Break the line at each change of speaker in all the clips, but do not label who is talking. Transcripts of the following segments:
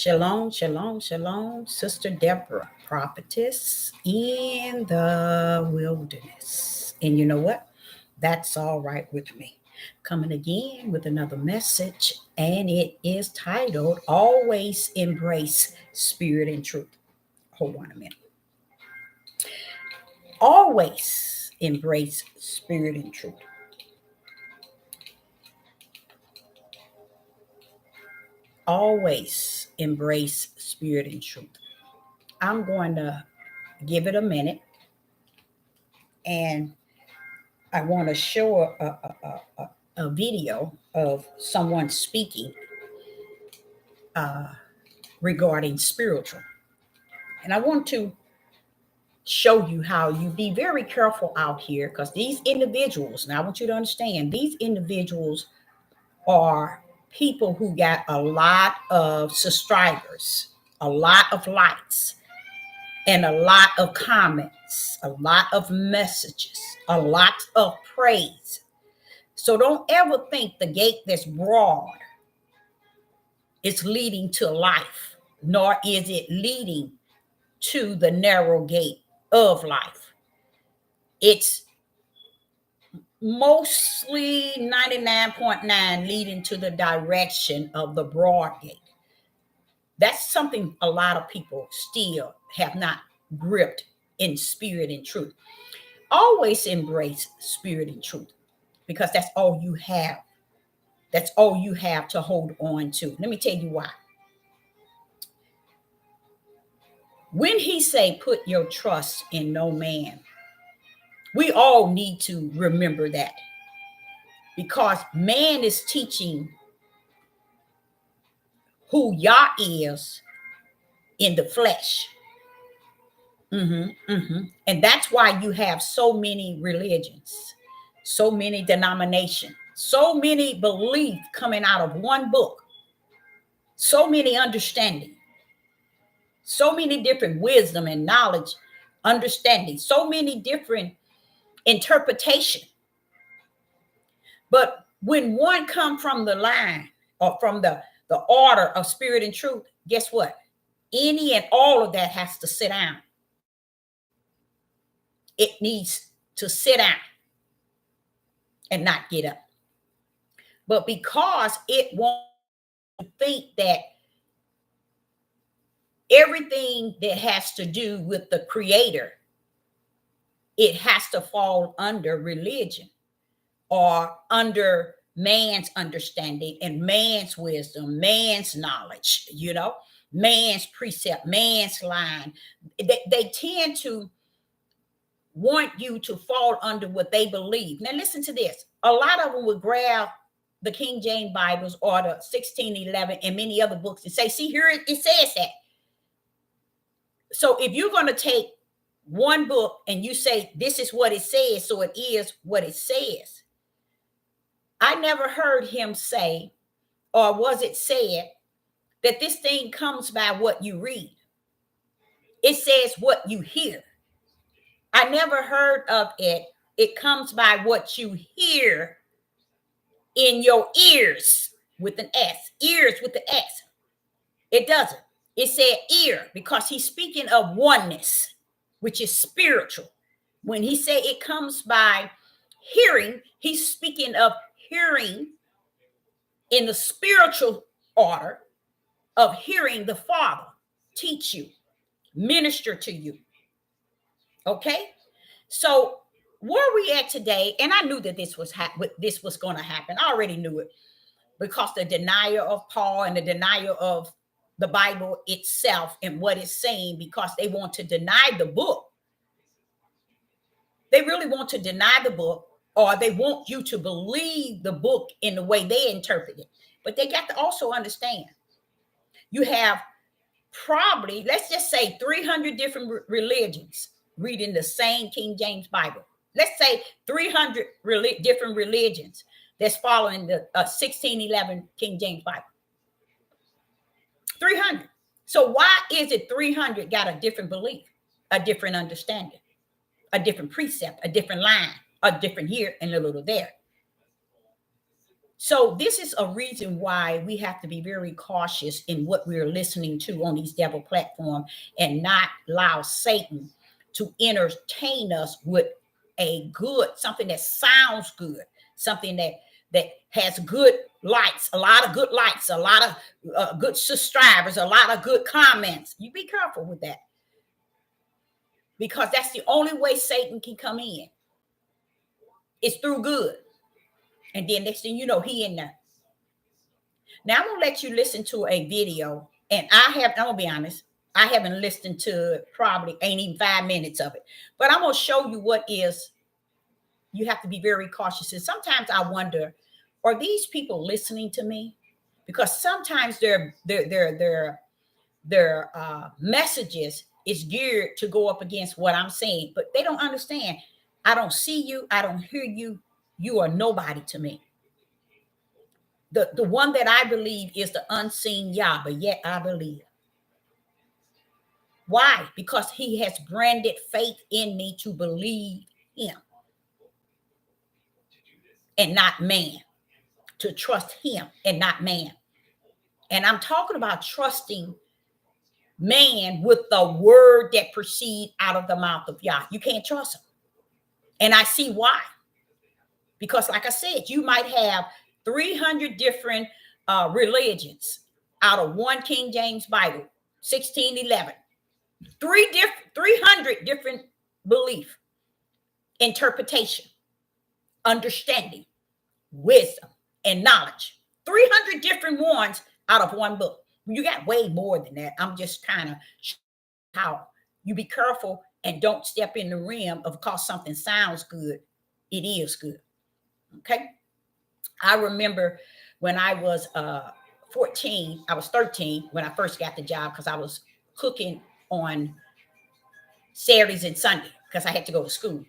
Shalom, shalom, shalom, Sister Deborah, prophetess in the wilderness. And you know what? That's all right with me. Coming again with another message, and it is titled Always Embrace Spirit and Truth. Hold on a minute. Always embrace spirit and truth. Always embrace spirit and truth. I'm going to give it a minute, and I want to show a video of someone speaking uh, regarding spiritual. And I want to show you how you be very careful out here, because these individuals, now I want you to understand, these individuals are people who got a lot of subscribers, a lot of likes, and a lot of comments, a lot of messages, a lot of praise. So don't ever think the gate that's broad is leading to life, nor is it leading to the narrow gate of life. It's mostly 99.9 leading to the direction of the broad gate. That's something a lot of people still have not gripped in spirit and truth. Always embrace spirit and truth, because that's all you have. That's all you have to hold on to. Let me tell you why. When he say put your trust in no man, we all need to remember that, because man is teaching who Yah is in the flesh. And that's why you have so many religions, so many denominations, so many beliefs coming out of one book, so many understanding, so many different wisdom and knowledge, understanding, so many different interpretation. But when one come from the line or from the order of spirit and truth, guess what? Any and all of that has to sit down. It needs to sit down and not get up. But because it wants to think that everything that has to do with the creator, it has to fall under religion or under man's understanding and man's wisdom, man's knowledge, man's precept, man's line. They tend to want you to fall under what they believe. Now, listen to this. A lot of them would grab the King James Bibles or the 1611 and many other books and say, see, here it says that. So if you're going to take one book and you say, this is what it says, so it is what it says. I never heard him say, or was it said, that this thing comes by what you read. It says what you hear. I never heard of it. It comes by what you hear in your ears with an S, ears with the S. It doesn't. It said ear because he's speaking of oneness, which is spiritual. When he said it comes by hearing, he's speaking of hearing in the spiritual order of hearing the Father teach you, minister to you. Okay? So where we at today, and I knew that this was going to happen. I already knew it, because the denial of Paul and the denial of the Bible itself and what it's saying, because they want to deny the book. They really want to deny the book, or they want you to believe the book in the way they interpret it. But they got to also understand, you have probably, let's just say 300 different religions reading the same King James Bible. Let's say 300 different religions that's following the 1611 King James Bible. 300. So why is it 300 got a different belief, a different understanding, a different precept, a different line, a different here and a little there? So this is a reason why we have to be very cautious in what we're listening to on these devil platforms and not allow Satan to entertain us with a good, something that sounds good, something that has good likes, a lot of good likes, a lot of good subscribers, a lot of good comments. You be careful with that, because that's the only way Satan can come in. It's through good. And then next thing you know, he in there. Now I'm gonna let you listen to a video, and I'm gonna be honest, I haven't listened to probably ain't even 5 minutes of it, but I'm gonna show you what is. You have to be very cautious. And sometimes I wonder, are these people listening to me? Because sometimes their messages is geared to go up against what I'm saying, but they don't understand. I don't see you, I don't hear you, you are nobody to me. The one that I believe is the unseen Yah, but yet I believe. Why? Because he has branded faith in me to believe him and not man, to trust him and not man. And I'm talking about trusting man with the word that proceeds out of the mouth of Yah. You can't trust him. And I see why. Because like I said, you might have 300 different religions out of one King James Bible, 1611. 300 different belief, interpretation, understanding, wisdom, and knowledge. 300 different ones out of one book. You got way more than that. I'm just kind of how you be careful and don't step in the realm of, because something sounds good, it is good. Okay. I remember when I was 14, I was 13 when I first got the job, because I was cooking on Saturdays and Sunday because I had to go to school.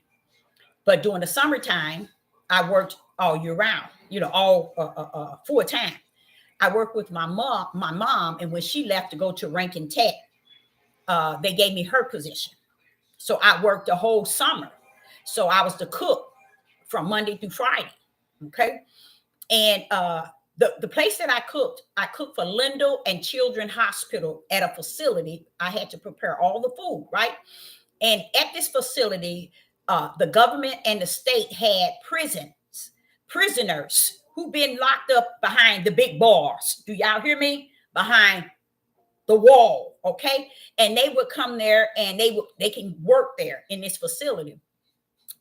But during the summertime, I worked all year round, all full time. I worked with my mom, and when she left to go to Rankin Tech, they gave me her position. So I worked the whole summer. So I was the cook from Monday through Friday. Okay. And the place that I cooked for Lindell and Children's Hospital at a facility. I had to prepare all the food, right? And at this facility, the government and the state had prisoners who've been locked up behind the big bars. Do y'all hear me? Behind the wall, okay? And they would come there and they can work there in this facility.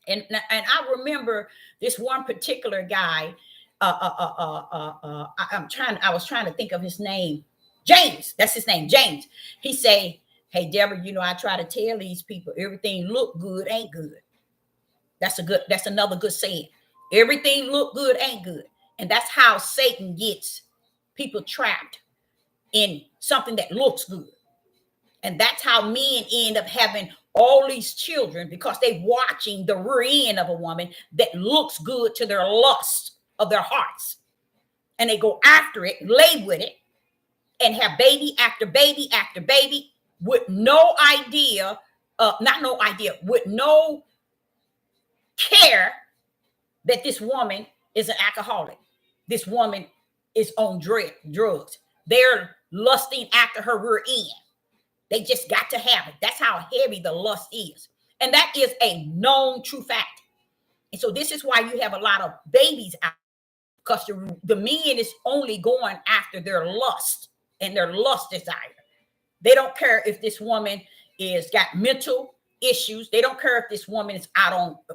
And I remember this one particular guy. I was trying to think of his name. James, that's his name, James. He say, "Hey, Deborah, I try to tell these people everything look good ain't good." That's another good saying. Everything look good ain't good. And that's how Satan gets people trapped in something that looks good. And that's how men end up having all these children, because they watching the rear end of a woman that looks good to their lust of their hearts. And they go after it, lay with it, and have baby after baby after baby with no idea, with no care that this woman is an alcoholic. This woman is on drugs. They're lusting after her rear end. They just got to have it. That's how heavy the lust is. And that is a known true fact. And so this is why you have a lot of babies out, because the men is only going after their lust and their lust desire. They don't care if this woman is got mental issues. They don't care if this woman is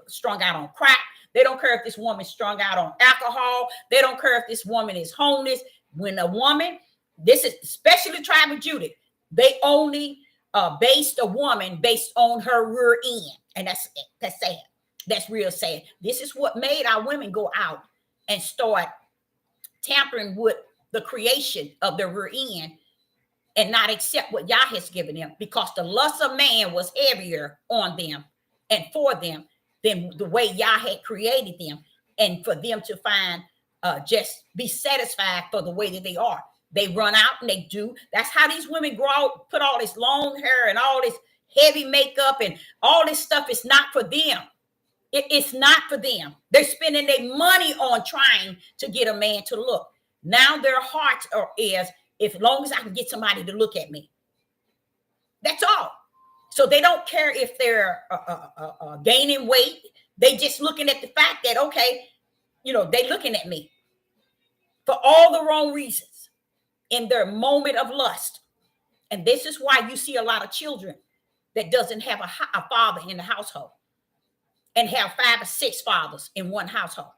strung out on crack. They don't care if this woman is strung out on alcohol. They don't care if this woman is homeless. When a woman, this is especially Tribe of Judah, they only based a woman based on her rear end. And that's sad. That's real sad. This is what made our women go out and start tampering with the creation of their rear end and not accept what Yah has given them, because the lust of man was heavier on them and for them than the way Yah had created them, and for them to find just be satisfied for the way that they are. They run out and they do. That's how these women grow out, put all this long hair and all this heavy makeup and all this stuff. Is not for them. It's not for them. They're spending their money on trying to get a man to look. Now their heart is, as long as I can get somebody to look at me. That's all. So they don't care if they're gaining weight. They just looking at the fact that, okay, they looking at me for all the wrong reasons in their moment of lust. And this is why you see a lot of children that doesn't have a father in the household and have 5 or 6 fathers in one household.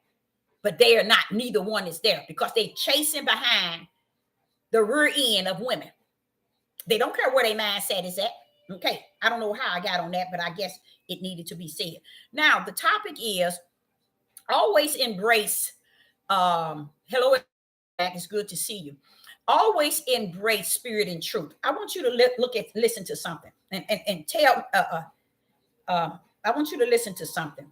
But they are not, neither one is there because they're chasing behind the rear end of women. They don't care where their mindset is at. Okay, I don't know how I got on that, but I guess it needed to be said. Now, the topic is always embrace. Hello, it's good to see you. Always embrace spirit and truth. I want you to listen to something and tell. I want you to listen to something.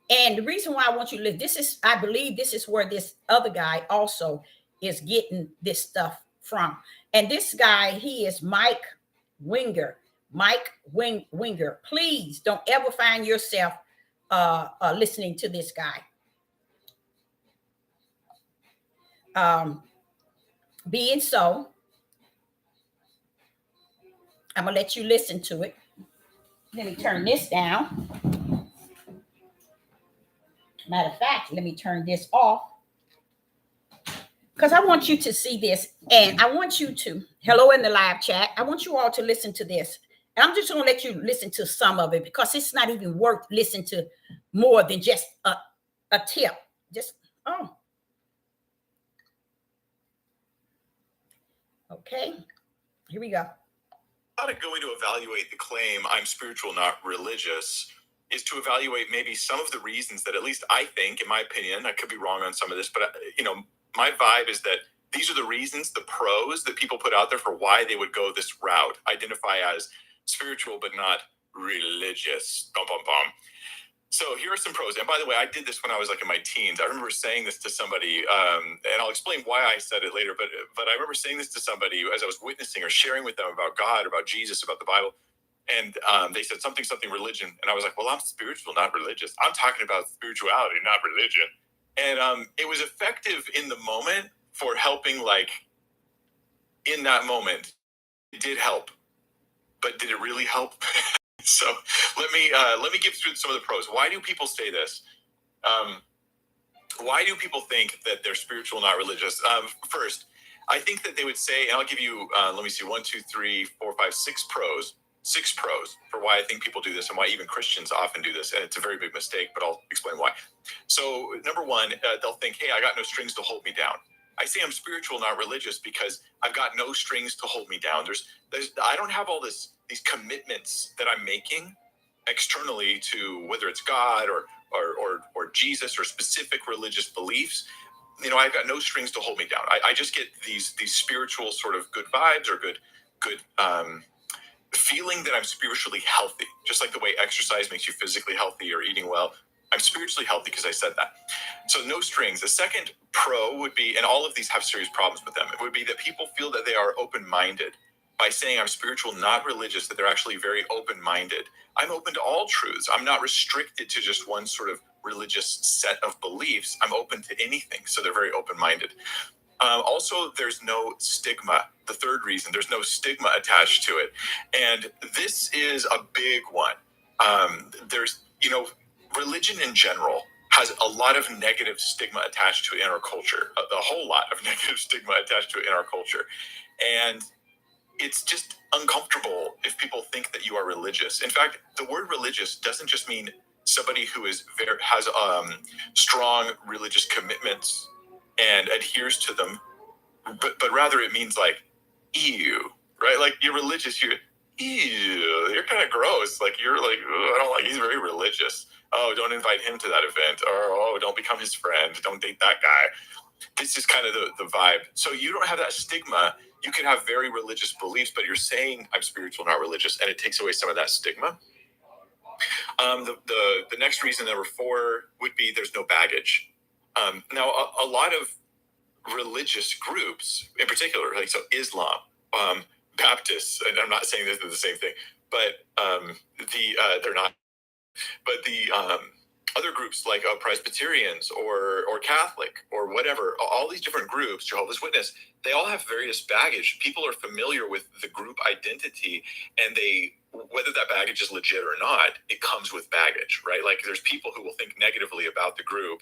And the reason why I want you to listen, I believe this is where this other guy also is getting this stuff from. And this guy, he is Mike Winger. Mike Winger. Please don't ever find yourself listening to this guy. Being so, I'm gonna let you listen to it. Let me turn this down. Matter of fact, let me turn this off because I want you to see this, and I want you to, hello in the live chat, I want you all to listen to this. And I'm just going to let you listen to some of it because it's not even worth listening to more than just a tip. Okay, here we go.
How to go to evaluate the claim, I'm spiritual, not religious, is to evaluate maybe some of the reasons that, at least I think, in my opinion, I could be wrong on some of this, but my vibe is that these are the reasons, the pros that people put out there for why they would go this route, identify as spiritual but not religious. Bum, bum, bum. So here are some pros. And by the way, I did this when I was in my teens. I remember saying this to somebody, and I'll explain why I said it later, but I remember saying this to somebody as I was witnessing or sharing with them about God, about Jesus, about the Bible. And they said something religion. And I was like, well, I'm spiritual, not religious. I'm talking about spirituality, not religion. And it was effective in the moment for helping, in that moment. It did help. But did it really help? So let me give through some of the pros. Why do people say this? Why do people think that they're spiritual, not religious? First, I think that they would say, and I'll give you, 1, 2, 3, 4, 5, 6 pros. 6 pros for why I think people do this and why even Christians often do this. And it's a very big mistake, but I'll explain why. So number one, they'll think, hey, I got no strings to hold me down. I say I'm spiritual, not religious, because I've got no strings to hold me down. I don't have all these commitments that I'm making externally to whether it's God or Jesus or specific religious beliefs. I've got no strings to hold me down. I just get these spiritual sort of good vibes or good feeling that I'm spiritually healthy, just like the way exercise makes you physically healthy or eating well. I'm spiritually healthy because I said that. So no strings. The second pro would be, and all of these have serious problems with them, it would be that people feel that they are open-minded. By saying I'm spiritual, not religious, that they're actually very open-minded. I'm open to all truths. I'm not restricted to just one sort of religious set of beliefs. I'm open to anything. So they're very open-minded. Also, there's no stigma. The third reason, there's no stigma attached to it. And this is a big one. Religion in general has a lot of negative stigma attached to it in our culture, a whole lot of negative stigma attached to it in our culture. And it's just uncomfortable if people think that you are religious. In fact, the word religious doesn't just mean somebody who has strong religious commitments and adheres to them, but rather it means ew, right? Like you're religious, you're kind of gross. You're I don't like, he's very religious. Oh, don't invite him to that event. Or, oh, don't become his friend. Don't date that guy. This is kind of the vibe. So you don't have that stigma. You can have very religious beliefs, but you're saying I'm spiritual, not religious, and it takes away some of that stigma. The next reason, number 4, would be there's no baggage. Now, a lot of religious groups, in particular, Islam, Baptists, and I'm not saying that they're the same thing, but they're not. But the other groups like Presbyterians or Catholic or whatever, all these different groups, Jehovah's Witness, they all have various baggage. People are familiar with the group identity, and whether that baggage is legit or not, it comes with baggage, right? Like there's people who will think negatively about the group,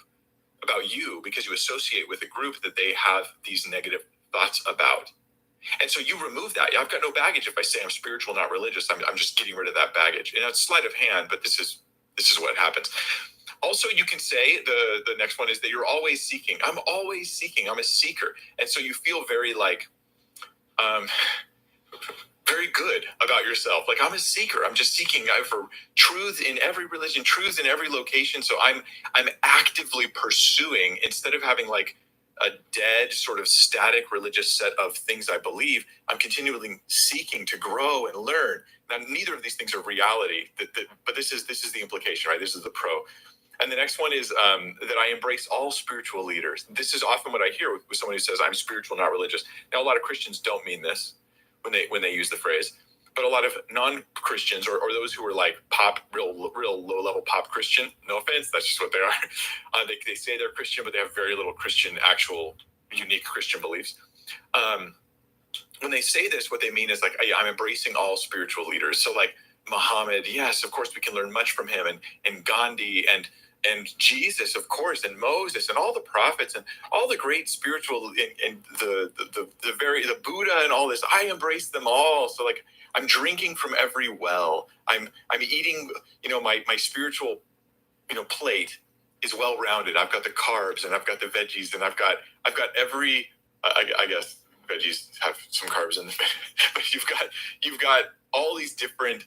about you, because you associate with a group that they have these negative thoughts about. And so you remove that. I've got no baggage if I say I'm spiritual, not religious. I'm just getting rid of that baggage. And it's sleight of hand, but this is what happens. Also, you can say the next one is that you're always seeking. I'm always seeking. I'm a seeker. And so you feel very like very good about yourself. Like I'm a seeker. I'm just seeking for truth in every religion, truth in every location. So I'm actively pursuing, instead of having like a dead sort of static religious set of things I believe, I'm continually seeking to grow and learn. Now, neither of these things are reality, but this is the implication, right? This is the pro. And the next one is that I embrace all spiritual leaders. This is often what I hear with someone who says, I'm spiritual, not religious. Now, a lot of Christians don't mean this when they use the phrase, but a lot of non-Christians or those who are like real low-level pop Christian, no offense, that's just what they are. They say they're Christian, but they have very little Christian, actual, unique Christian beliefs. When they say this, what they mean is like, I'm embracing all spiritual leaders. So like Muhammad, yes, of course we can learn much from him, and Gandhi and Jesus, of course, and Moses and all the prophets and all the great spiritual and the Buddha and all this. I embrace them all. So like I'm drinking from every well. I'm eating, my spiritual, plate is well rounded. I've got the carbs and I've got the veggies and I've got every. I guess veggies have some carbs in them, but you've got all these different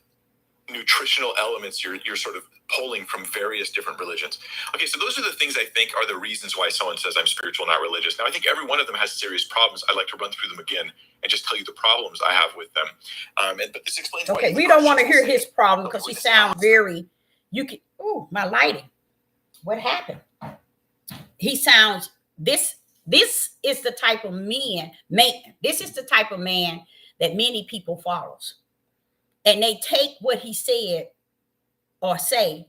nutritional elements you're sort of pulling from various different religions. Okay, so those are the things I think are the reasons why someone says I'm spiritual, not religious. Now, I think every one of them has serious problems. I'd like to run through them again and just tell you the problems I have with them. But this explains.
Okay, we don't want to hear his problem because he sounds very. My lighting. What happened? He sounds this. This is the type of man. This is the type of man that many people follows. And they take what he said or say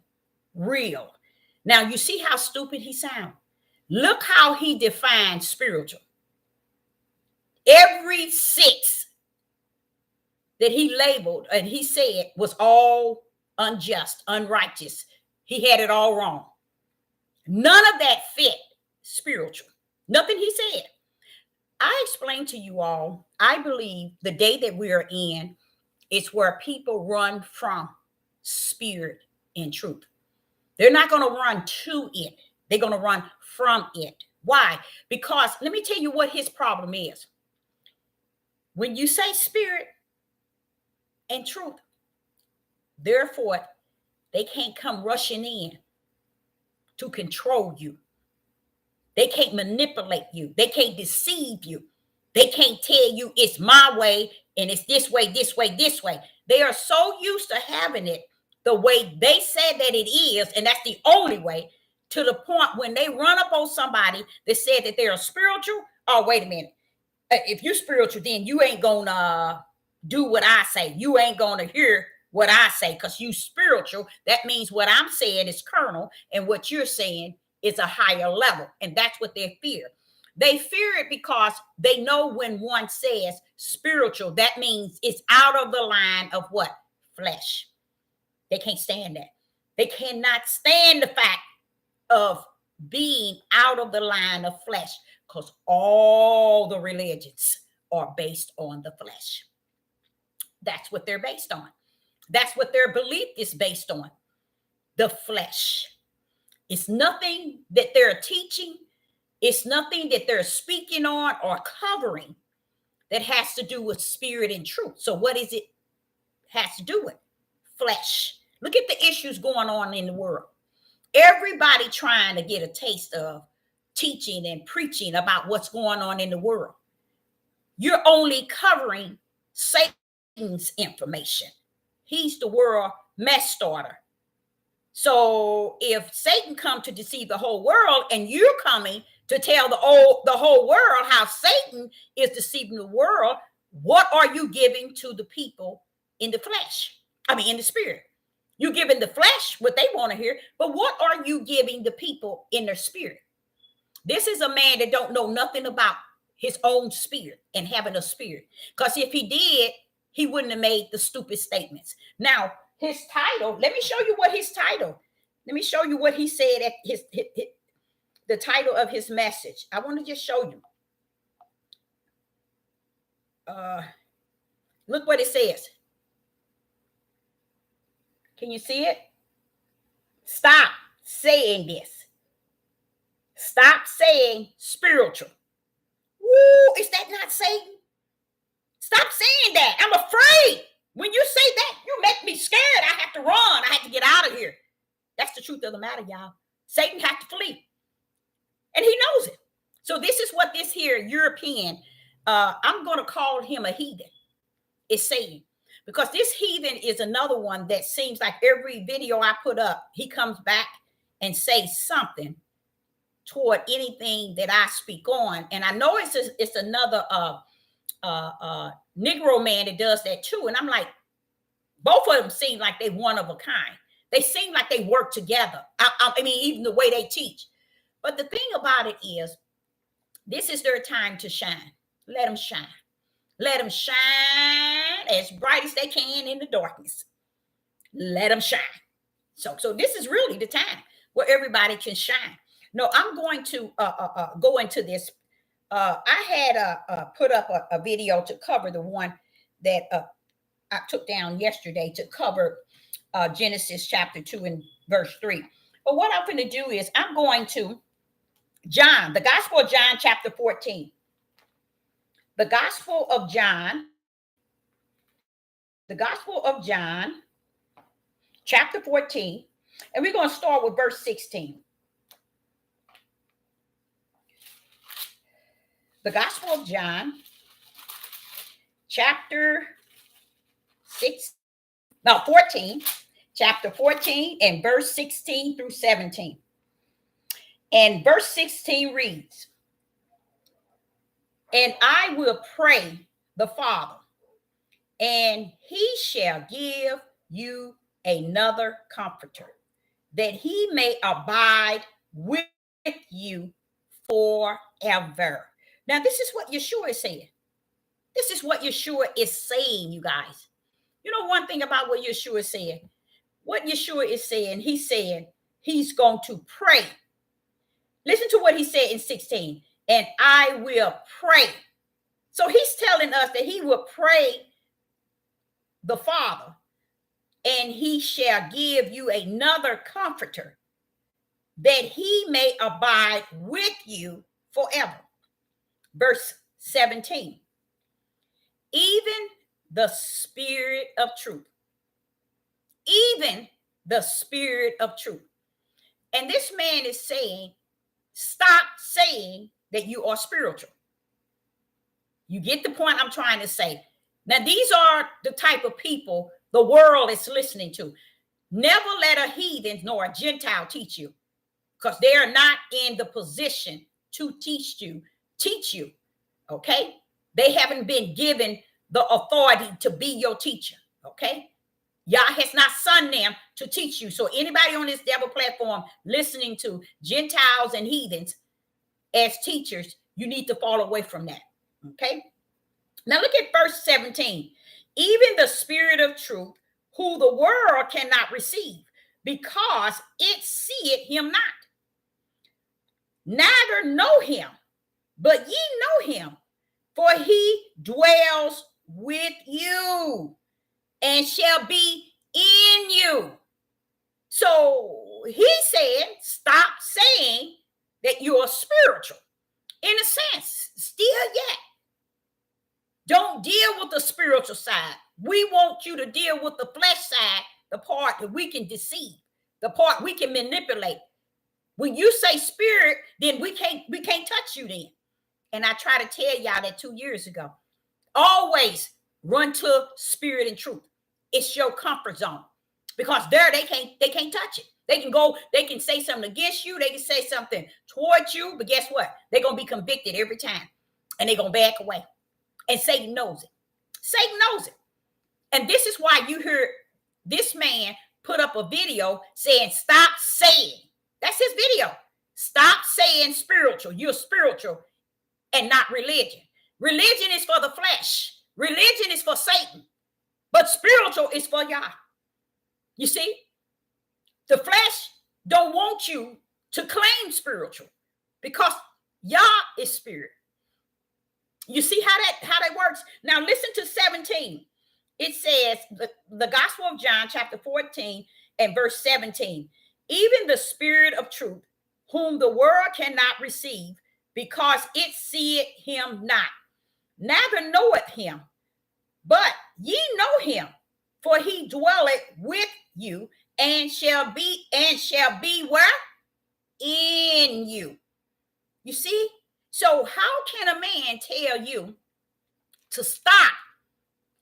real. Now, you see how stupid he sounds? Look how he defines spiritual. Every 6 that he labeled and he said was all unjust, unrighteous. He had it all wrong. None of that fit spiritual. Nothing he said. I explained to you all, I believe the day that we are in, it's where people run from spirit and truth. They're not going to run to it. They're going to run from it. Why? Because let me tell you what his problem is. When you say spirit and truth, therefore, they can't come rushing in to control you. They can't manipulate you. They can't deceive you. They can't tell you it's my way and it's this way, this way, this way. They are so used to having it the way they said that it is, and that's the only way, to the point when they run up on somebody that said that they're spiritual. Oh, wait a minute. If you're spiritual, then you ain't gonna do what I say. You ain't gonna hear what I say because you spiritual. That means what I'm saying is carnal, and what you're saying is a higher level. And that's what they fear. They fear it because they know when one says spiritual, that means it's out of the line of what? Flesh. They can't stand that. They cannot stand the fact of being out of the line of flesh because all the religions are based on the flesh. That's what they're based on. That's what their belief is based on. The flesh. It's nothing that they're teaching. It's nothing that they're speaking on or covering that has to do with spirit and truth. So what is it has to do with? Flesh. Look at the issues going on in the world. Everybody trying to get a taste of teaching and preaching about what's going on in the world. You're only covering Satan's information. He's the world mess starter. So if Satan come to deceive the whole world and you're coming to tell the whole world how Satan is deceiving the world, what are you giving to the people in the flesh? I mean, in the spirit. You're giving the flesh what they want to hear, but what are you giving the people in their spirit? This is a man that don't know nothing about his own spirit and having a spirit. Because if he did, he wouldn't have made the stupid statements. Now, his title, let me show you what his title. Let me show you what he said at the title of his message. I want to just show you. Look what it says. Can you see it? Stop saying this. Stop saying spiritual. Woo, is that not Satan? Stop saying that. I'm afraid. When you say that, you make me scared. I have to run. I have to get out of here. That's the truth of the matter, y'all. Satan has to flee. And he knows it. So this is what this here European, I'm going to call him a heathen, is saying. Because this heathen is another one that seems like every video I put up, he comes back and says something toward anything that I speak on. And I know it's another Negro man that does that too. And I'm like, both of them seem like they one of a kind. They seem like they work together. I mean, even the way they teach. But the thing about it is, this is their time to shine. Let them shine. Let them shine as bright as they can in the darkness. Let them shine. So this is really the time where everybody can shine. No, I'm going to go into this. I had put up a video to cover the one that I took down yesterday to cover Genesis chapter 2 and verse 3. But what I'm going to do is I'm going to John, the Gospel of John, chapter 14. The Gospel of John, chapter 14, and we're going to start with verse 16. The Gospel of John, chapter 14, chapter 14, and verse 16 through 17. And verse 16 reads, "And I will pray the Father, and he shall give you another comforter, that he may abide with you forever." Now, this is what Yeshua is saying. This is what Yeshua is saying, you guys. You know one thing about what Yeshua is saying? What Yeshua is saying, he's saying he's going to pray. Listen to what he said in 16. "And I will pray." So he's telling us that he will pray the Father, and he shall give you another comforter, that he may abide with you forever. Verse 17. "Even the Spirit of truth." Even the Spirit of truth. And this man is saying, stop saying that you are spiritual. You get the point I'm trying to say. Now, these are the type of people the world is listening to. Never let a heathen nor a Gentile teach you, because they are not in the position to teach you. Okay? They haven't been given the authority to be your teacher. Okay? Yah has not sent them to teach you. So anybody on this devil platform listening to Gentiles and heathens as teachers, you need to fall away from that. Okay? Now look at verse 17. "Even the Spirit of truth, who the world cannot receive, because it seeth him not, neither know him, but ye know him, for he dwells with you and shall be in you." So he said, stop saying that you're spiritual. In a sense, still yet. Don't deal with the spiritual side. We want you to deal with the flesh side, the part that we can deceive, the part we can manipulate. When you say spirit, then we can't touch you then. And I try to tell y'all that 2 years ago. Always run to spirit and truth. It's your comfort zone, because there they can't touch it. They can say something against you. They can say something towards you, but guess what? They're going to be convicted every time, and they're going to back away. And Satan knows it. Satan knows it. And this is why you hear this man put up a video saying, stop saying. That's his video. Stop saying spiritual. You're spiritual and not religion. Religion is for the flesh. Religion is for Satan. But spiritual is for Yah. You see? The flesh don't want you to claim spiritual because Yah is spirit. You see how that works? Now listen to 17. It says, the Gospel of John, chapter 14 and verse 17. Even the Spirit of truth, whom the world cannot receive, because it seeth him not, neither knoweth him. But ye know him, for he dwelleth with you, and shall be where? In you. You see? So how can a man tell you to stop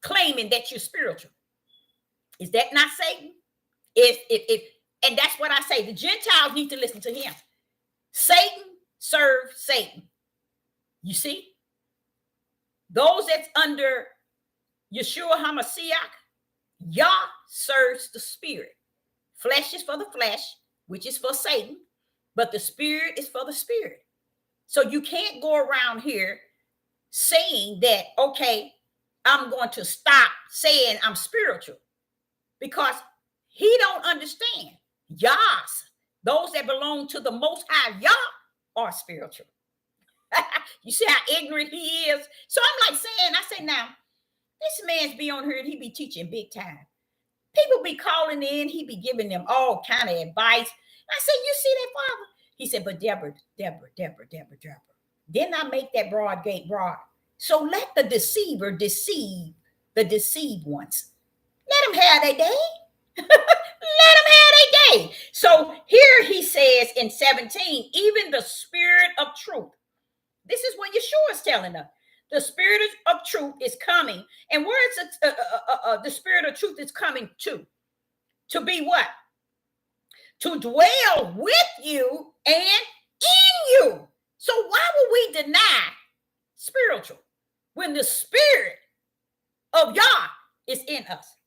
claiming that you're spiritual? Is that not Satan? And that's what I say. The Gentiles need to listen to him. Satan serves Satan. You see? Those that's under Yeshua HaMashiach, Yah serves the spirit. Flesh is for the flesh, which is for Satan, but the spirit is for the spirit. So you can't go around here saying that, okay, I'm going to stop saying I'm spiritual, because he don't understand. Yah's, those that belong to the Most High Yah, are spiritual. You see how ignorant he is? So I'm like saying, I say, now, this man's be on here and he be teaching big time. People be calling in, he be giving them all kind of advice. I said, you see that, Father? He said, but Deborah. Didn't I make that broad gate broad? So let the deceiver deceive the deceived ones. Let them have their day. Let them have their day. So here he says in 17, even the Spirit of truth. This is what Yeshua is telling us. The Spirit of truth is coming. And where is it, the Spirit of truth is coming to? To be what? To dwell with you and in you. So why would we deny spiritual when the Spirit of Yah is in us?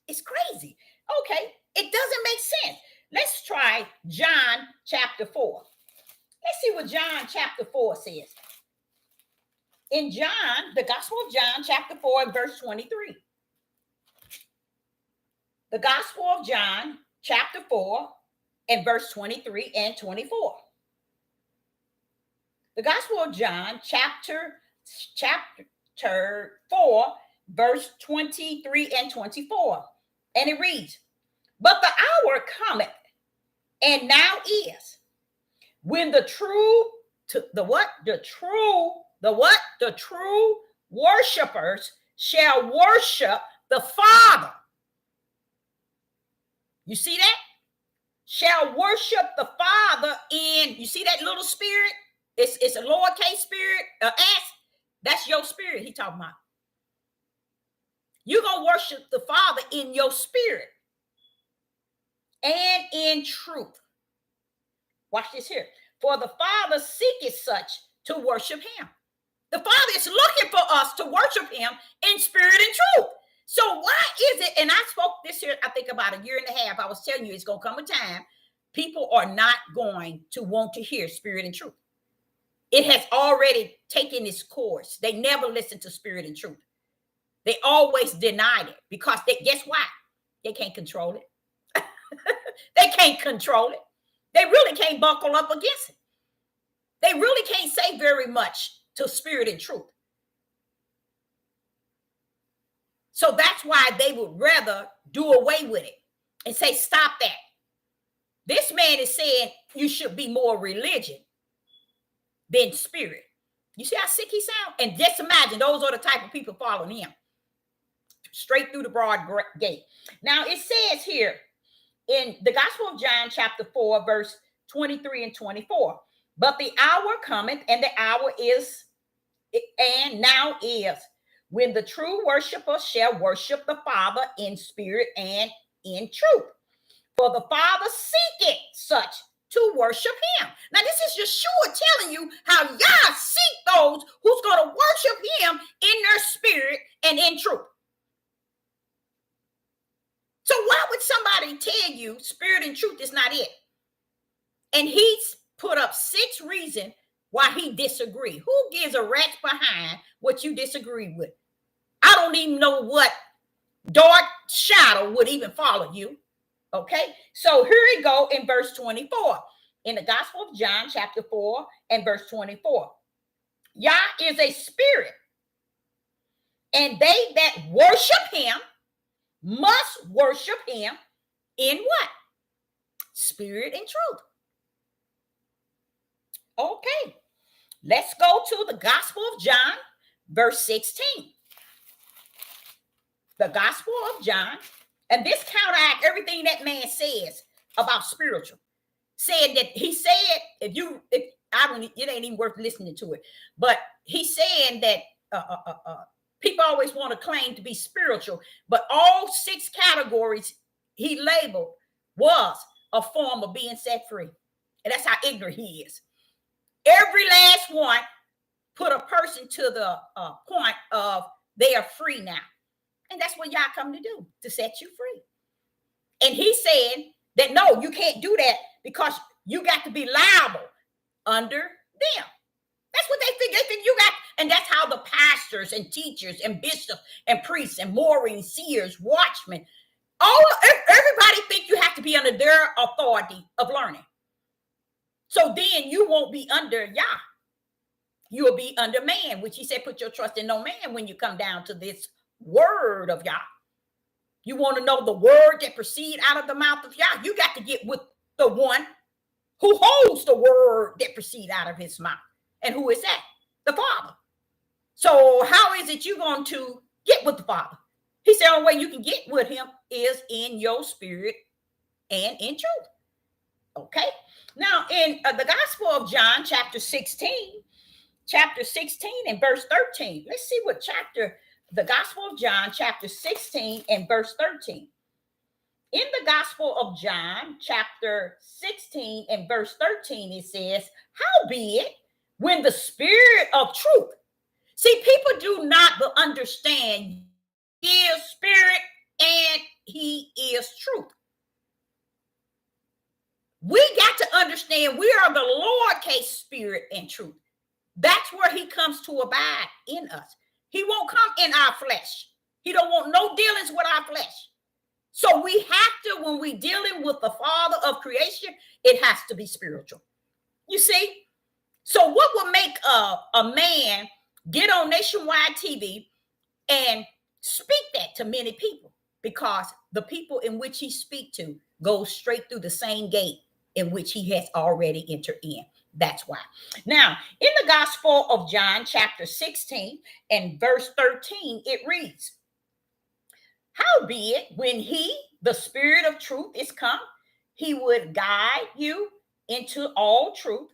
It's crazy. Okay, it doesn't make sense. Let's try John chapter 4. Let's see what John chapter 4 says. In John, the Gospel of John chapter 4 and verse 23. The Gospel of John chapter 4 and verse 23 and 24. The Gospel of John chapter 4 verse 23 and 24. And it reads, but the hour cometh, and now is, when the true worshipers shall worship the Father. You see that? Shall worship the Father in, you see that little spirit? It's a lowercase spirit, S. That's your spirit he talking about. You're going to worship the Father in your spirit and in truth. Watch this here. For the Father seeketh such to worship him. The Father is looking for us to worship him in spirit and truth. So why is it, and I spoke this here, I think about a year and a half, I was telling you it's going to come a time people are not going to want to hear spirit and truth. It has already taken its course. They never listen to spirit and truth. They always denied it because guess why? They can't control it. They can't control it. They really can't buckle up against it. They really can't say very much to spirit and truth. So that's why they would rather do away with it and say, stop that. This man is saying you should be more religion than spirit. You see how sick he sounds? And just imagine those are the type of people following him. Straight through the broad gate. Now it says here in the Gospel of John chapter 4 verse 23 and 24. But the hour cometh, and the hour is, and now is, when the true worshiper shall worship the Father in spirit and in truth. For the Father seeketh such to worship him. Now this is Yeshua telling you how Yah seek those who's going to worship him in their spirit and in truth. So why would somebody already tell you spirit and truth is not it. And he's put up 6 reasons why he disagree. Who gives a rat's behind what you disagree with? I don't even know what dark shadow would even follow you. Okay, so here we go in verse 24 in the Gospel of John, chapter 4 and verse 24. Yah is a spirit, and they that worship him must worship him in what? Spirit and truth. Okay, let's go to the Gospel of John, verse 16. The Gospel of John, and this counteracts everything that man says about spiritual. Said that he said, you it ain't even worth listening to it. But he's saying that people always want to claim to be spiritual, but all 6 categories he labeled was a form of being set free. And that's how ignorant he is. Every last one put a person to the point of they are free now. And that's what y'all come to do, to set you free. And he's saying that, no, you can't do that because you got to be liable under them. That's what they think. They think you got, and that's how the pastors and teachers and bishops and priests and Moorings, seers, watchmen, everybody think you have to be under their authority of learning. So then you won't be under Yah. You'll be under man, which he said, put your trust in no man when you come down to this word of Yah. You want to know the word that proceed out of the mouth of Yah? You got to get with the one who holds the word that proceed out of his mouth. And who is that? The Father. So how is it you're going to get with the Father? He said, the only way you can get with him is in your spirit and in truth. Okay. Now, in the Gospel of John, chapter 16 and verse 13. Let's see what the Gospel of John, chapter 16 and verse 13. In the Gospel of John, chapter 16 and verse 13, it says, howbeit, when the Spirit of truth. See, people do not understand he is spirit and he is truth. We got to understand we are the lowercase spirit and truth. That's where he comes to abide in us. He won't come in our flesh. He don't want no dealings with our flesh. So we have to, when we dealing with the Father of creation, it has to be spiritual. You see? So what would make a man get on nationwide TV and speak that to many people? Because the people in which he speak to go straight through the same gate in which he has already entered in. That's why. Now, in the Gospel of John, chapter 16 and verse 13, it reads, howbeit, when he, the Spirit of truth, is come, he would guide you into all truth,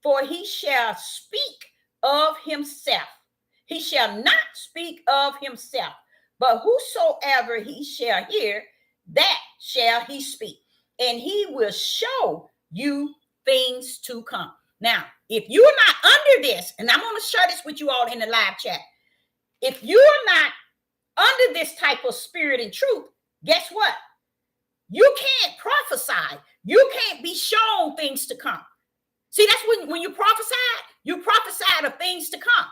for he shall speak of himself. He shall not speak of himself, but whosoever he shall hear, that shall he speak, and he will show you things to come. Now, if you're not under this, and I'm going to share this with you all in the live chat, if you're not under this type of spirit and truth, guess what? You can't prophesy. You can't be shown things to come. See, that's when you prophesy of things to come.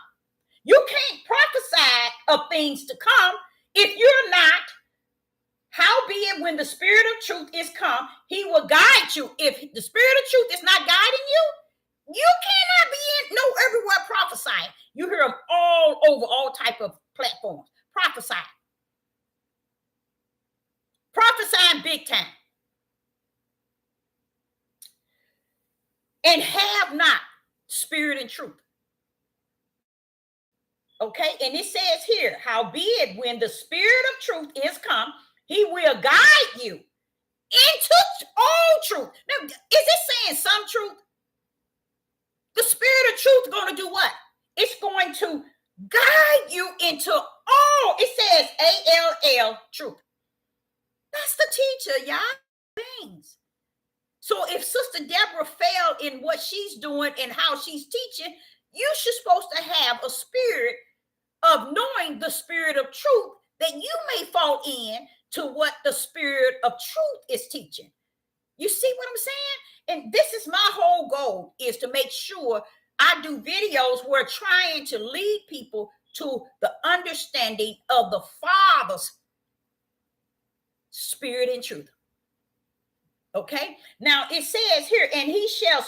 You can't prophesy of things to come if you're not. Howbeit, when the Spirit of truth is come, he will guide you. If the Spirit of truth is not guiding you, you cannot be everywhere prophesying. You hear them all over all type of platforms. Prophesying big time. And have not spirit and truth. Okay, and it says here, howbeit, when the Spirit of truth is come, he will guide you into all truth. Now, is it saying some truth? The Spirit of truth is going to do what? It's going to guide you into all. It says A-L-L, truth. That's the teacher, y'all. Things. So if Sister Deborah failed in what she's doing and how she's teaching, you're supposed to have a spirit of knowing the spirit of truth that you may fall in to what the spirit of truth is teaching. You see what I'm saying? And this is my whole goal, is to make sure I do videos where trying to lead people to the understanding of the Father's spirit and truth. Okay, now it says here, and he shall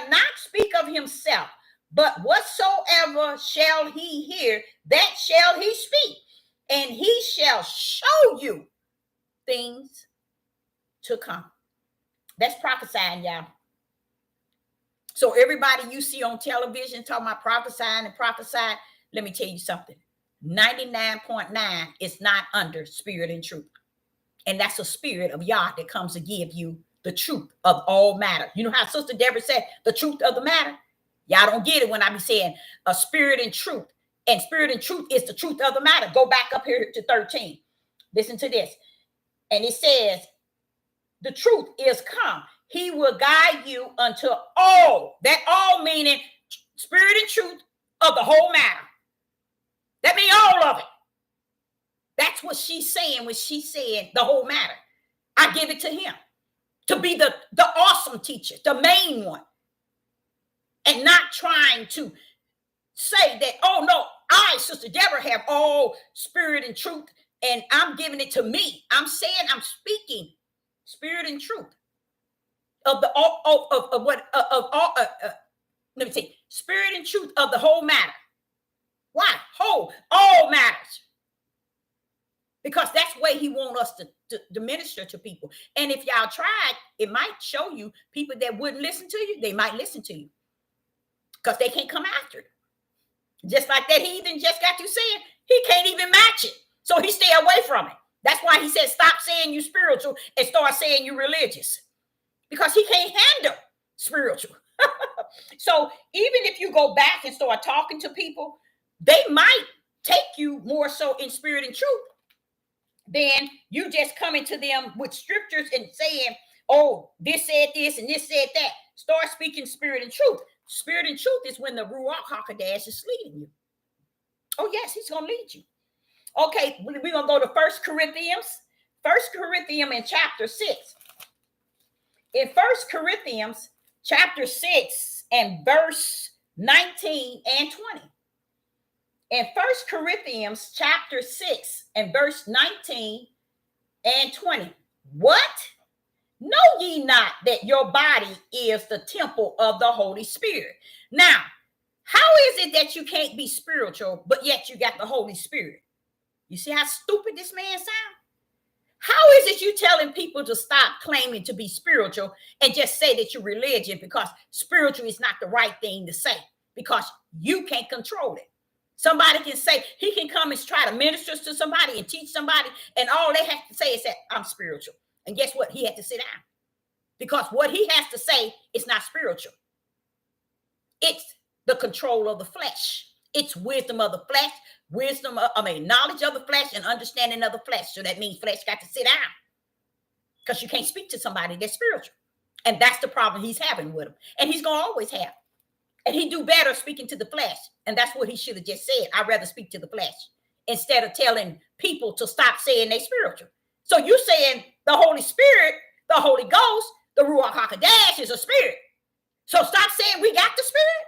not speak of himself, but whatsoever shall he hear, that shall he speak, and he shall show you things to come. That's prophesying, y'all. So everybody you see on television talking about prophesying and prophesying, let me tell you something. 99.9 is not under spirit and truth. And that's a spirit of Yah that comes to give you the truth of all matter. You know how Sister Deborah said, the truth of the matter? Y'all don't get it when I be saying a spirit and truth. And spirit and truth is the truth of the matter. Go back up here to 13. Listen to this. And it says, the truth is come. He will guide you unto all. That all meaning spirit and truth of the whole matter. That means all of it. That's what she's saying when she's saying the whole matter. I give it to him to be the awesome teacher, the main one. And not trying to say that, oh no, I, Sister Deborah, have all spirit and truth and I'm giving it to me. I'm saying I'm speaking spirit and truth of the let me see, spirit and truth of the whole matter. Why? Whole, all matters. Because that's the way he wants us to minister to people. And if y'all tried, it might show you people that wouldn't listen to you. They might listen to you because they can't come after it. Just like that heathen just got you saying, he can't even match it. So he stay away from it. That's why he said, stop saying you spiritual and start saying you religious. Because he can't handle spiritual. So even if you go back and start talking to people, they might take you more so in spirit and truth. Then you just coming to them with scriptures and saying, oh, this said this and this said that. Start speaking spirit and truth. Spirit and truth is when the Ruach HaKodesh is leading you. Oh, yes, he's going to lead you. Okay, we're going to go to 1 Corinthians. 1 Corinthians in chapter 6. In 1 Corinthians chapter 6 and verse 19 and 20. In 1 Corinthians chapter 6 and verse 19 and 20. What? Know ye not that your body is the temple of the Holy Spirit? Now, how is it that you can't be spiritual, but yet you got the Holy Spirit? You see how stupid this man sounds? How is it you telling people to stop claiming to be spiritual and just say that you're religion because spiritual is not the right thing to say because you can't control it? Somebody can say, he can come and try to minister to somebody and teach somebody, and all they have to say is that I'm spiritual. And guess what? He had to sit down because what he has to say is not spiritual. It's the control of the flesh. It's wisdom of the flesh, knowledge of the flesh and understanding of the flesh. So that means flesh got to sit down because you can't speak to somebody that's spiritual. And that's the problem he's having with him. And he's going to always have. And he do better speaking to the flesh. And that's what he should have just said. I'd rather speak to the flesh instead of telling people to stop saying they spiritual. So you saying the Holy Spirit, the Holy Ghost, the Ruach HaKodesh is a spirit. So stop saying we got the Spirit.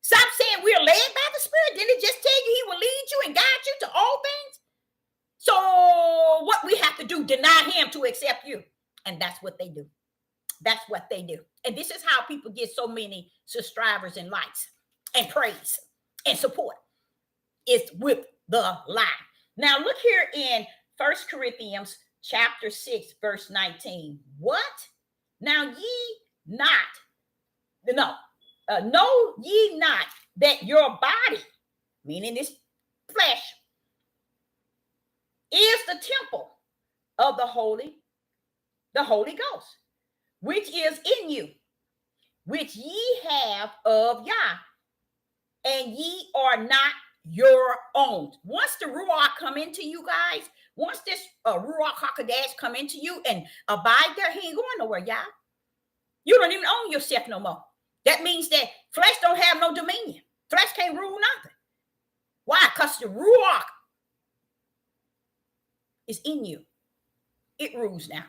Stop saying we're led by the Spirit. Didn't it just tell you he will lead you and guide you to all things? So what we have to do, deny him to accept you. And that's what they do. That's what they do. And this is how people get so many subscribers and likes and praise and support. It's with the lie. Now look here in 1 Corinthians chapter 6, verse 19. What? Now know ye not that your body, meaning this flesh, is the temple of the Holy Ghost, which is in you, which ye have of Yah, and ye are not your own. Once the Ruach come into you guys, once this Ruach HaKodesh come into you and abide there, he ain't going nowhere, y'all. You don't even own yourself no more. That means that flesh don't have no dominion. Flesh can't rule nothing. Why? Because the Ruach is in you. It rules now.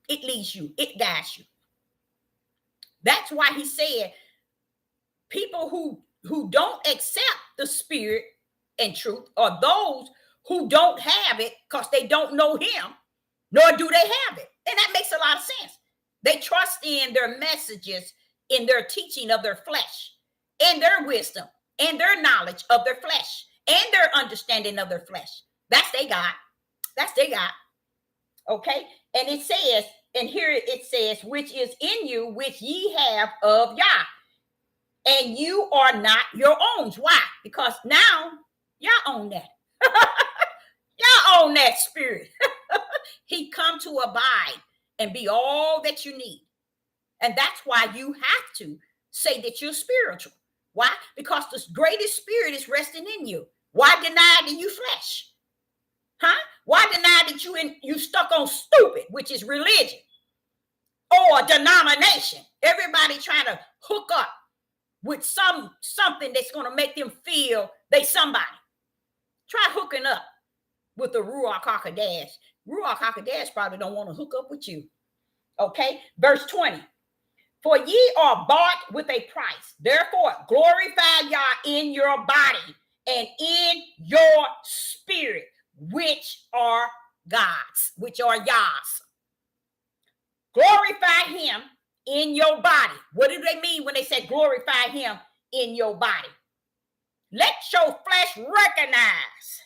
It leads you. It guides you. That's why he said people who don't accept the spirit and truth are those who don't have it because they don't know him, nor do they have it. And that makes a lot of sense. They trust in their messages, in their teaching of their flesh, and their wisdom, and their knowledge of their flesh, and their understanding of their flesh. That's they got. That's they got. Okay? And it says, and here it says, which is in you, which ye have of Yah. And you are not your own. Why? Because now y'all own that. Y'all own that spirit. He come to abide and be all that you need. And that's why you have to say that you're spiritual. Why? Because the greatest spirit is resting in you. Why deny that you flesh? Huh? Why deny that you stuck on stupid, which is religion or denomination? Everybody trying to hook up with something that's going to make them feel they somebody. Try hooking up with the Ruach HaKodesh. Ruach HaKodesh probably don't want to hook up with you. Okay, verse 20. For ye are bought with a price. Therefore, glorify Yah in your body and in your spirit, which are God's, which are Yah's. Glorify him in your body. What do they mean when they say glorify him in your body? Let your flesh recognize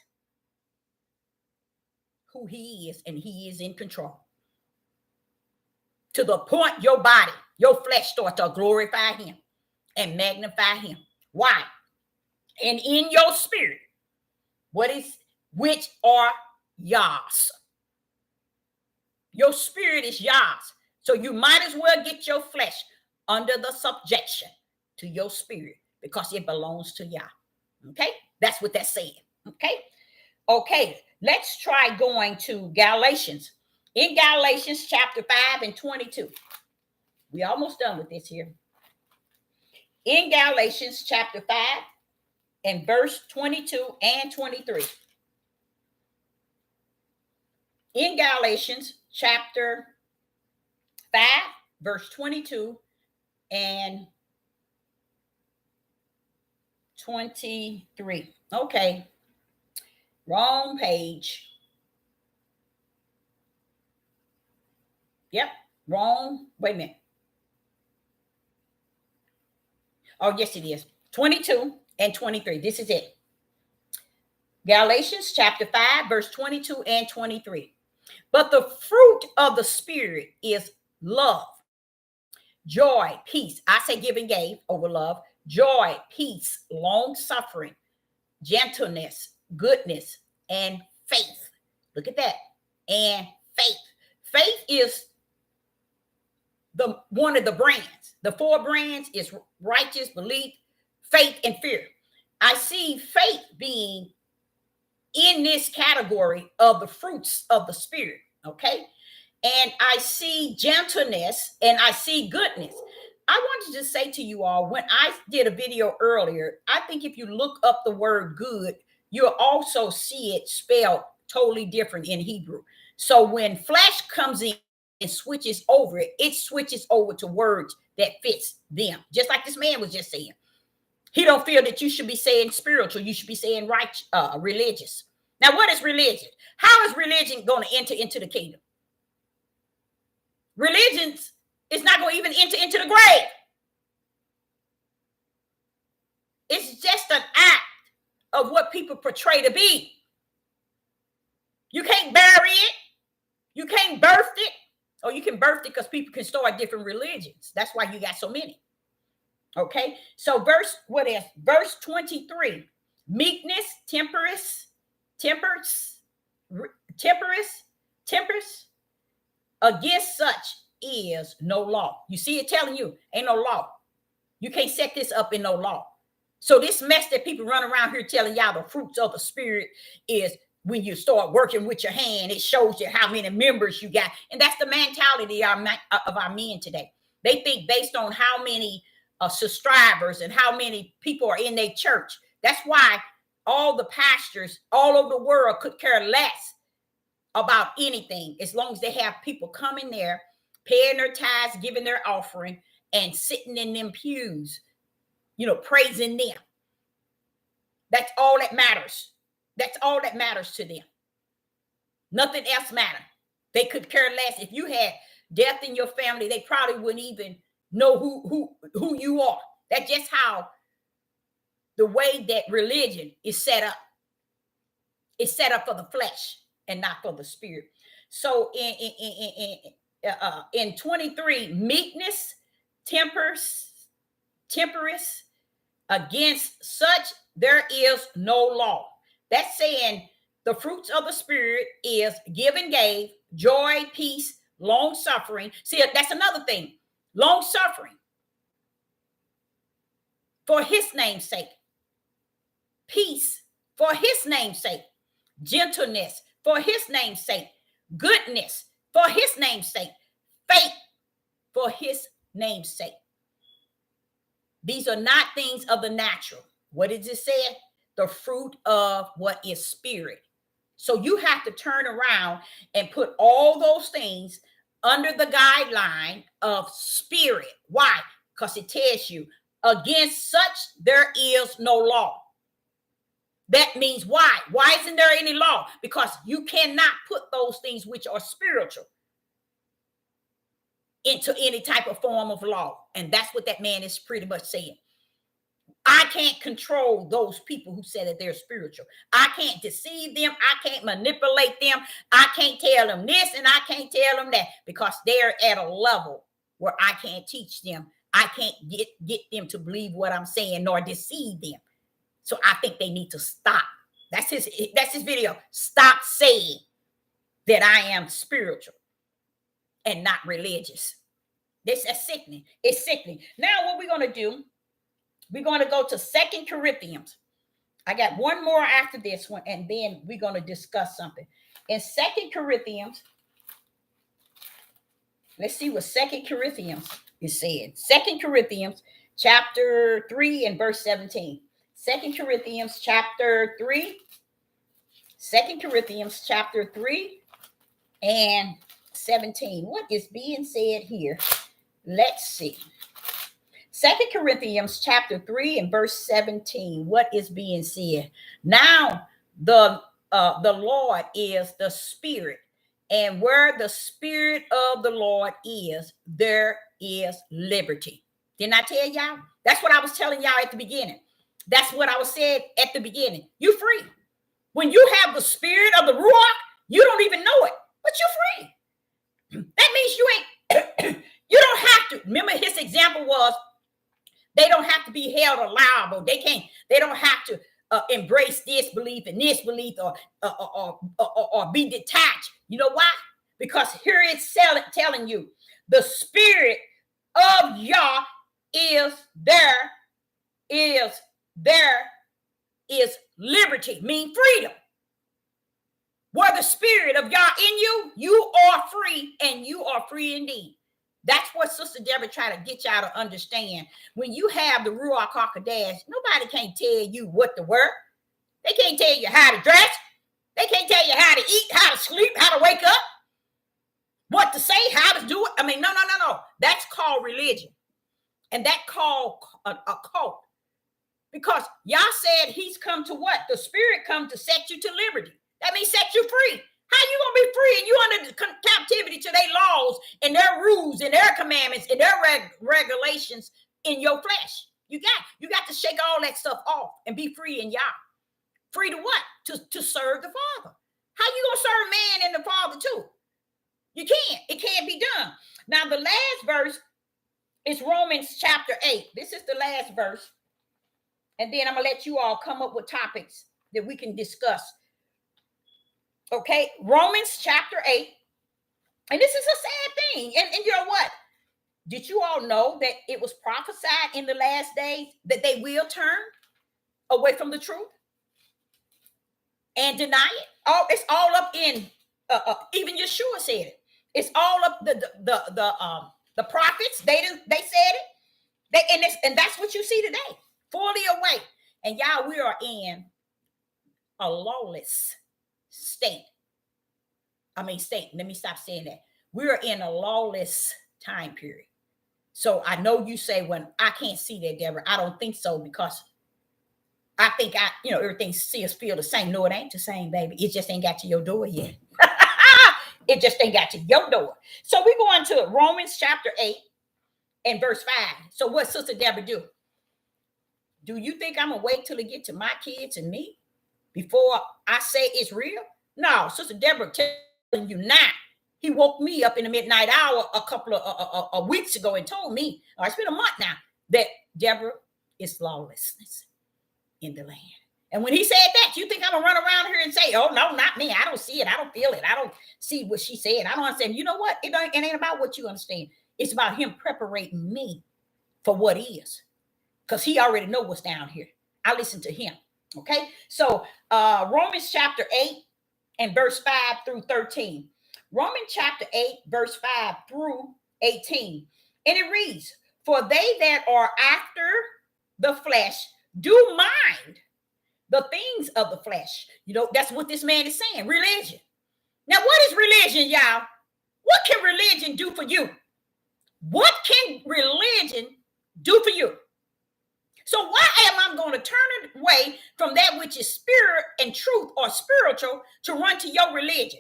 who he is, and he is in control. To the point your body, your flesh starts to glorify him and magnify him. Why? And in your spirit, which are Yah's. Your spirit is Yah's. So you might as well get your flesh under the subjection to your spirit because it belongs to Yah. Okay? That's what that's saying. Okay? Okay, let's try going to Galatians. In Galatians chapter 5 and 22. We're almost done with this here. In Galatians chapter 5 and verse 22 and 23. In Galatians chapter 5, verse 22 and 23. Okay. Wrong page. Yep. Wrong. Wait a minute. Oh, yes, it is. 22 and 23. This is it. Galatians chapter 5, verse 22 and 23. But the fruit of the Spirit is love, joy, peace. I say give and gave over love. Joy, peace, long suffering, gentleness, goodness, and faith. Look at that. And faith. Faith is one of the brands. The 4 brands is righteous, belief, faith, and fear. I see faith being in this category of the fruits of the Spirit. Okay. And I see gentleness and I see goodness. I wanted to say to you all, when I did a video earlier, I think if you look up the word good, you'll also see it spelled totally different in Hebrew. So when flesh comes in and switches over, it switches over to words that fits them. Just like this man was just saying. He don't feel that you should be saying spiritual. You should be saying religious. Now, what is religion? How is religion going to enter into the kingdom? Religion is not going to even enter into the grave. It's just an act of what people portray to be. You can't bury it. You can't birth it. Or you can birth it because people can start different religions. That's why you got so many. Okay. So verse 23. Meekness, temperance. Against such is no law. You see it telling you ain't no law. You can't set this up in no law. So this mess that people run around here telling y'all the fruits of the Spirit is when you start working with your hand, it shows you how many members you got. And that's the mentality of our men today. They think based on how many subscribers and how many people are in their church. That's why all the pastors all over the world could care less about anything as long as they have people coming there, paying their tithes, giving their offering, and sitting in them pews, praising them. That's all that matters. That's all that matters to them. Nothing else matters. They could care less. If you had death in your family, they probably wouldn't even know who you are. That's just how the way that religion is set up. It's set up for the flesh and not for the spirit. So in 23, meekness, temperance, against such there is no law. That's saying the fruits of the spirit is give and gave, joy, peace, long suffering. See, that's another thing. Long suffering for his name's sake. Peace for his name's sake. Gentleness for his name's sake. Goodness for his name's sake. Faith for his name's sake. These are not things of the natural. What did it say? The fruit of what is spirit. So you have to turn around and put all those things under the guideline of spirit. Why? Because it tells you, against such there is no law. That means why? Why isn't there any law? Because you cannot put those things which are spiritual into any type of form of law. And that's what that man is pretty much saying. I can't control those people who say that they're spiritual. I can't deceive them. I can't manipulate them. I can't tell them this and I can't tell them that, because they're at a level where I can't teach them. I can't get them to believe what I'm saying nor deceive them. So I think they need to stop. That's his video. Stop saying that I am spiritual and not religious. This is sickening. It's sickening. Now what we're going to do, we're going to go to 2 Corinthians. I got one more after this one, and then we're going to discuss something. In 2 Corinthians, let's see what 2 Corinthians is saying. 2 Corinthians chapter 3 and verse 17. 2 Corinthians chapter 3. 2 Corinthians chapter 3 and 17. What is being said here? Let's see. 2 Corinthians chapter 3 and verse 17. What is being said? Now the Lord is the Spirit, and where the Spirit of the Lord is, there is liberty. Didn't I tell y'all? That's what I was telling y'all at the beginning. That's what I was saying at the beginning. You're free. When you have the spirit of the Ruach, you don't even know it, but you're free. That means you ain't, you don't have to. Remember his example was, they don't have to be held liable. They don't have to embrace this belief and this belief or be detached. You know why? Because here it's telling you the spirit of Yah is liberty, mean freedom. Where the spirit of Yah in you, you are free, and you are free indeed. That's what Sister Deborah tried to get y'all to understand. When you have the Ruach HaKodesh, nobody can't tell you what to wear. They can't tell you how to dress. They can't tell you how to eat, how to sleep, how to wake up, what to say, how to do it. I mean, no. That's called religion. And that called a cult. Because Yah said he's come to what? The spirit come to set you to liberty. That means set you free. How you going to be free and you under captivity to their laws and their rules and their commandments and their regulations in your flesh? You got to shake all that stuff off and be free in Yah. Free to what? To serve the Father. How you going to serve man and the Father too? You can't. It can't be done. Now the last verse is Romans chapter 8. This is the last verse. And then I'm going to let you all come up with topics that we can discuss. Okay, Romans chapter 8. And this is a sad thing. And you know what? Did you all know that it was prophesied in the last days that they will turn away from the truth and deny it? It's all up in, even Yeshua said it. It's all up the prophets. They said it. And that's what you see today. Fully away. And y'all, we are in a lawless state. state, let me stop saying that. We're in a lawless time period. So I know you say, when I can't see that, Deborah. I don't think so, because I think everything see us feel the same. No, it ain't the same, baby. It just ain't got to your door yet. It just ain't got to your door. So we go on to Romans chapter 8 and verse 5. So what Sister Deborah do? Do you think I'm gonna wait till it get to my kids and me before I say it's real? No, Sister Deborah telling you now. He woke me up in the midnight hour a couple of weeks ago and told me, or it's been a month now, that Deborah, is lawlessness in the land. And when he said that, you think I'm gonna run around here and say, oh no, not me. I don't see it. I don't feel it. I don't see what she said. I don't understand. You know what? It ain't about what you understand. It's about him preparing me for what is. Because he already know what's down here. I listen to him. Okay. So Romans chapter 8 and verse 5 through 13. Romans chapter 8, verse 5 through 18. And it reads, for they that are after the flesh do mind the things of the flesh. That's what this man is saying. Religion. Now, what is religion, y'all? What can religion do for you? What can religion do for you? So why am I going to turn away from that which is spirit and truth or spiritual to run to your religion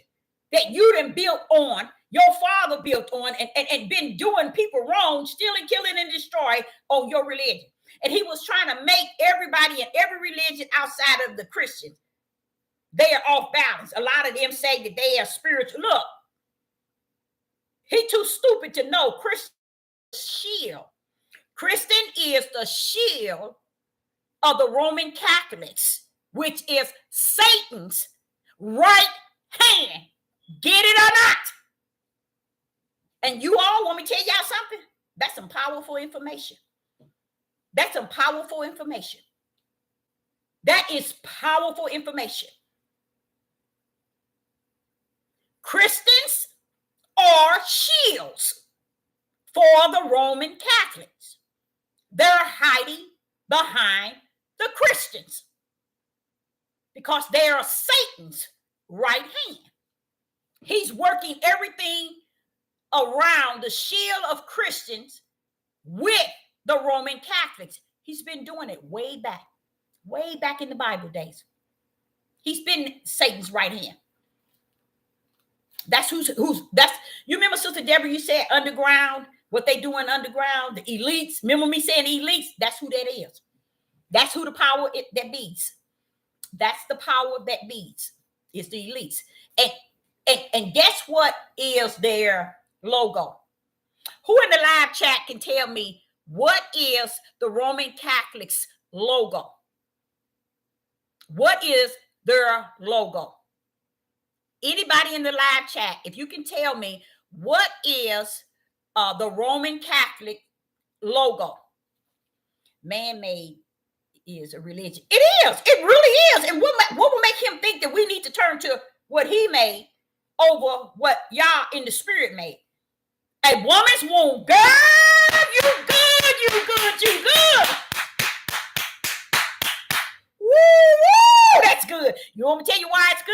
that you done built on, your father built on, and been doing people wrong, stealing, killing, and destroy on your religion? And he was trying to make everybody in every religion outside of the Christians, they are off balance. A lot of them say that they are spiritual. Look, he too stupid to know Christian shield. Christian is the shield of the Roman Catholics, which is Satan's right hand. Get it or not? And you all want me to tell y'all something? That's some powerful information. That's some powerful information. That is powerful information. Christians are shields for the Roman Catholics. They're hiding behind the Christians because they are Satan's right hand. He's working everything around the shield of Christians with the Roman Catholics. He's been doing it way back in the Bible days. He's been Satan's right hand. That's who's that's. You remember, Sister Deborah, you said underground, what they doing underground, the elites. Remember me saying elites? That's who that is. That's who the power that beats. That's the power that beats. It's the elites. And guess what is their logo? Who in the live chat can tell me what is the Roman Catholics logo? What is their logo? Anybody in the live chat, if you can tell me what is the Roman Catholic logo? Man-made is a religion. It is. It really is. And what will make him think that we need to turn to what he made over what y'all in the spirit made? A woman's womb. Girl, you good, you good, you good. Woo, that's good. You want me to tell you why it's good?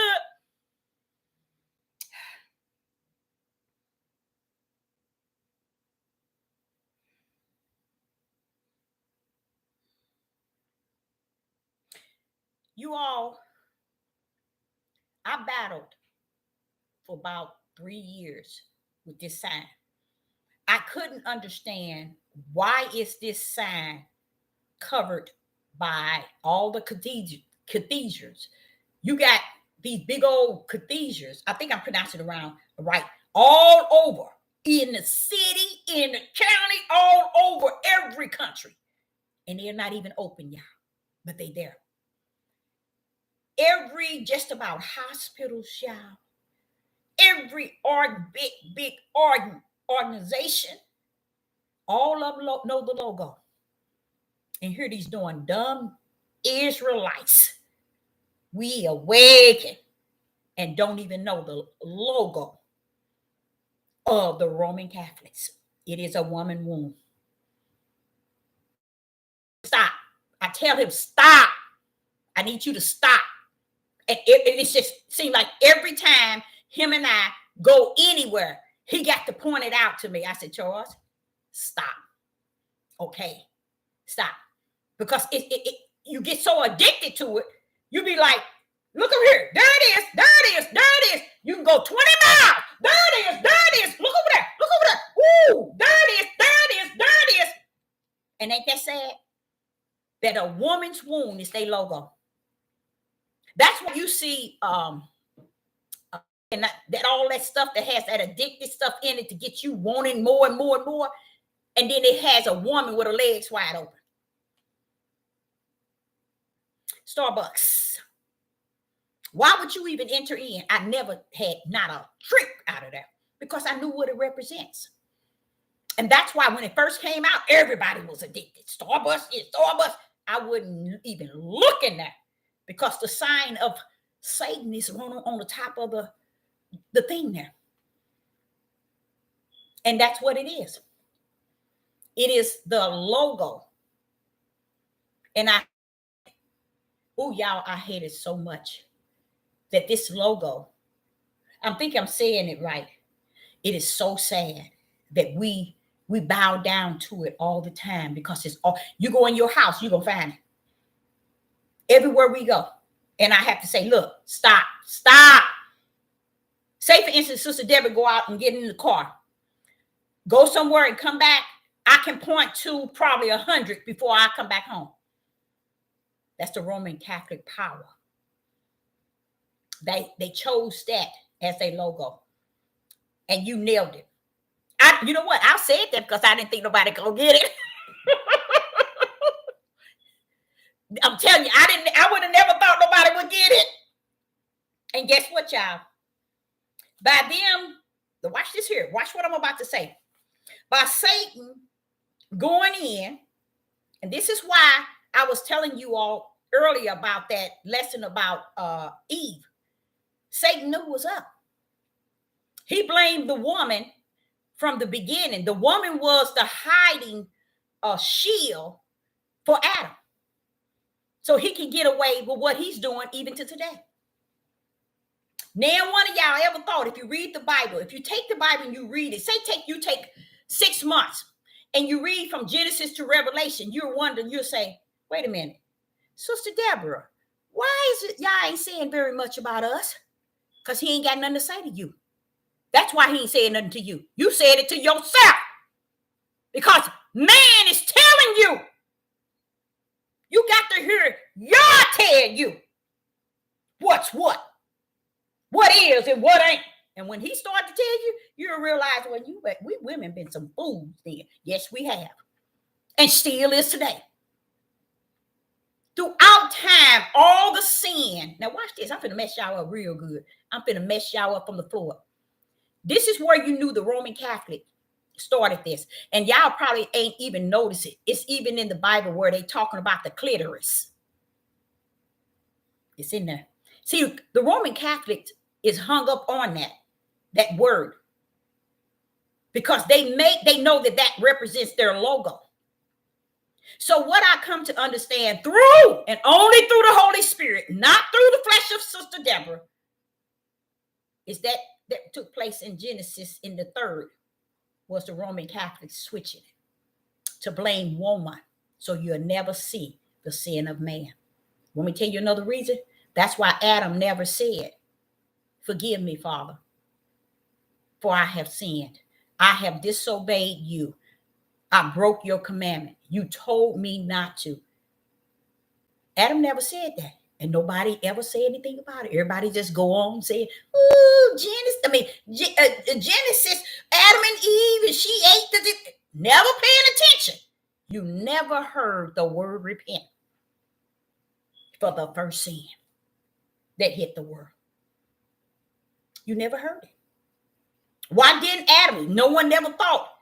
You all, I battled for about 3 years with this sign. I couldn't understand why is this sign covered by all the cathedrals. You got these big old cathedrals. I think I'm pronouncing it around right. All over in the city, in the county, all over every country. And they're not even open, y'all, but they there. Every just about hospitals, y'all. Every big organization, all of them know the logo. And here these doing dumb Israelites. We awaken and don't even know the logo of the Roman Catholics. It is a woman womb. Stop. I tell him, stop. I need you to stop. And it just seems like every time him and I go anywhere, he got to point it out to me. I said, Charles, stop. Okay, stop. Because you get so addicted to it, you be like, look over here. There it is. There it is. There it is. You can go 20 miles. There it is. There it is. Look over there. Look over there. Woo! There it is. There it is. There it is. And ain't that sad? That a woman's wound is their logo. That's why you see and that all that stuff that has that addictive stuff in it to get you wanting more and more and more. And then it has a woman with her legs wide open. Starbucks. Why would you even enter in? I never had not a trick out of that because I knew what it represents. And that's why when it first came out, everybody was addicted. Starbucks is Starbucks. I wouldn't even look in that because the sign of Satan is on the top of the thing there. And that's what it is. It is the logo. And y'all, I hate it so much that this logo, I think I'm saying it right. It is so sad that we bow down to it all the time because it's all, you go in your house, you're going to find it. Everywhere we go. And I have to say, look, stop. Say, for instance, Sister Deborah go out and get in the car. Go somewhere and come back. I can point to probably 100 before I come back home. That's the Roman Catholic power. They chose that as their logo. And you nailed it. You know what? I said that because I didn't think nobody could get it. I'm telling you, I would have never thought nobody would get it. And guess what, y'all? By them, watch this here. Watch what I'm about to say. By Satan going in, and this is why I was telling you all earlier about that lesson about Eve. Satan knew what was up. He blamed the woman from the beginning. The woman was the hiding shield for Adam. So he can get away with what he's doing even to today. Now, one of y'all ever thought, if you read the Bible, if you take the Bible and you read it, you take 6 months and you read from Genesis to Revelation, you're wondering, you'll say, wait a minute, Sister Deborah, why is it y'all ain't saying very much about us? Because he ain't got nothing to say to you. That's why he ain't saying nothing to you. You said it to yourself. Because man is telling you. You got to hear y'all tell you what's what is and what ain't. And when he started to tell you, you'll realize, well, we women been some fools then. Yes, we have. And still is today. Throughout time, all the sin. Now watch this. I'm finna mess y'all up real good. I'm finna mess y'all up from the floor. This is where you knew the Roman Catholic started this. And y'all probably ain't even noticed it. It's even in the Bible where they talking about the clitoris. It's in there. See, the Roman Catholic is hung up on that word. Because they know that represents their logo. So what I come to understand through and only through the Holy Spirit, not through the flesh of Sister Deborah, is that took place in Genesis in the 3rd, was the Roman Catholics switching it to blame woman. So you'll never see the sin of man. Want me to tell you another reason? That's why Adam never said, forgive me, Father, for I have sinned. I have disobeyed you. I broke your commandment. You told me not to. Adam never said that. And nobody ever said anything about it. Everybody just go on saying, ooh, Genesis, Adam and Eve, and she ate never paying attention. You never heard the word repent for the first sin that hit the world. You never heard it. Why didn't Adam? No one never thought